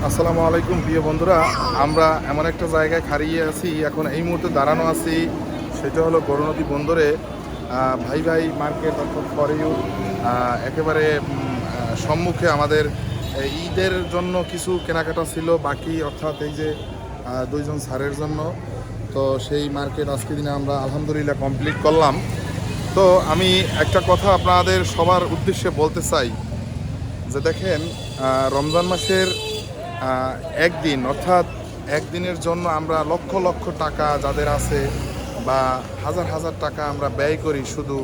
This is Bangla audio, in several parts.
আসসালামু আলাইকুম প্রিয় বন্ধুরা, আমরা এমন একটা জায়গায় খাড়িয়ে আছি, এখন এই মুহূর্তে দাঁড়ানো আছি। সেটা হলো গৌরনদী বন্দরে ভাই ভাই মার্কেট অর্থাৎ ফর ইউ একেবারে সম্মুখে আমাদের ঈদের জন্য কিছু কেনাকাটা ছিল বাকি, অর্থাৎ এই যে দুইজন স্যারের জন্য। তো সেই মার্কেট আজকে দিনে আমরা আলহামদুলিল্লাহ কমপ্লিট করলাম। তো আমি একটা কথা আপনাদের সবার উদ্দেশ্যে বলতে চাই যে দেখেন, রমজান মাসের একদিন অর্থাৎ একদিনের জন্য আমরা লক্ষ লক্ষ টাকা যাদের আছে বা হাজার হাজার টাকা আমরা ব্যয় করি শুধু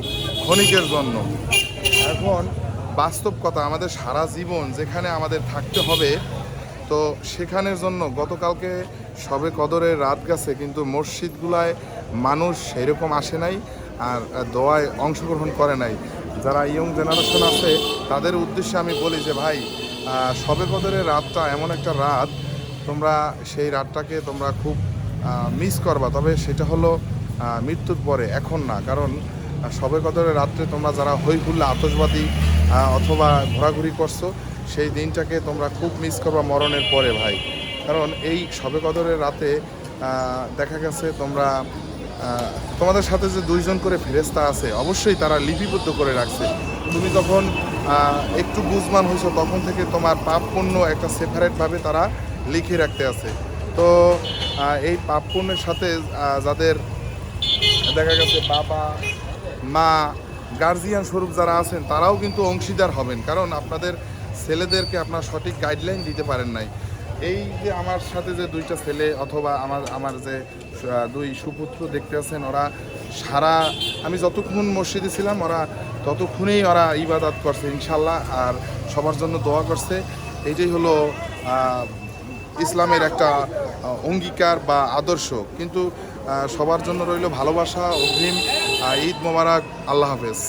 ক্ষণিকের জন্য। এখন বাস্তব কথা, আমাদের সারা জীবন যেখানে আমাদের থাকতে হবে, তো সেখানের জন্য গতকালকে সবে কদরের রাত গেছে, কিন্তু মসজিদগুলায় মানুষ সেরকম আসে নাই আর দোয়ায় অংশগ্রহণ করে নাই। যারা ইয়ং জেনারেশন আছে তাদের উদ্দেশ্যে আমি বলি যে ভাই, সবে কদরের রাতটা এমন একটা রাত, তোমরা সেই রাতটাকে তোমরা খুব মিস করবা। তবে সেটা হলো মৃত্যুর পরে, এখন না। কারণ সবে কদরের রাত্রে তোমরা যারা হই হুল্লা আতশবাদী অথবা ঘোরাঘুরি করছো, সেই দিনটাকে তোমরা খুব মিস করবা মরণের পরে ভাই। কারণ এই সবে কদরের রাতে দেখা গেছে তোমরা তোমাদের সাথে যে দুইজন করে ফেরেশতা আছে, অবশ্যই তারা লিপিবদ্ধ করে রাখছে। তুমি যখন একটু বুঝমান হয়েছো তখন থেকে তোমার পাপ পুণ্য একটা সেপারেটভাবে তারা লিখে রাখতে আছে। তো এই পাপ পুণ্যের সাথে যাদের দেখা গেছে বাবা মা গার্জিয়ান স্বরূপ যারা আছেন, তারাও কিন্তু অংশীদার হবেন। কারণ আপনাদের ছেলেদেরকে আপনার সঠিক গাইডলাইন দিতে পারেন নাই। এই যে আমার সাথে যে দুইটা ছেলে অথবা আমার যে দুই সুপুত্র দেখতে আছেন, ওরা সারা আমি যতক্ষণ মসজিদে ছিলাম ওরা ততক্ষণেই ওরা ইবাদত করছে ইনশাল্লাহ, আর সবার জন্য দোয়া করছে। এইটাই হলো ইসলামের একটা অঙ্গীকার বা আদর্শ। কিন্তু সবার জন্য রইল ভালোবাসা, অগ্রিম ঈদ মোবারক, আল্লাহ হাফেজ।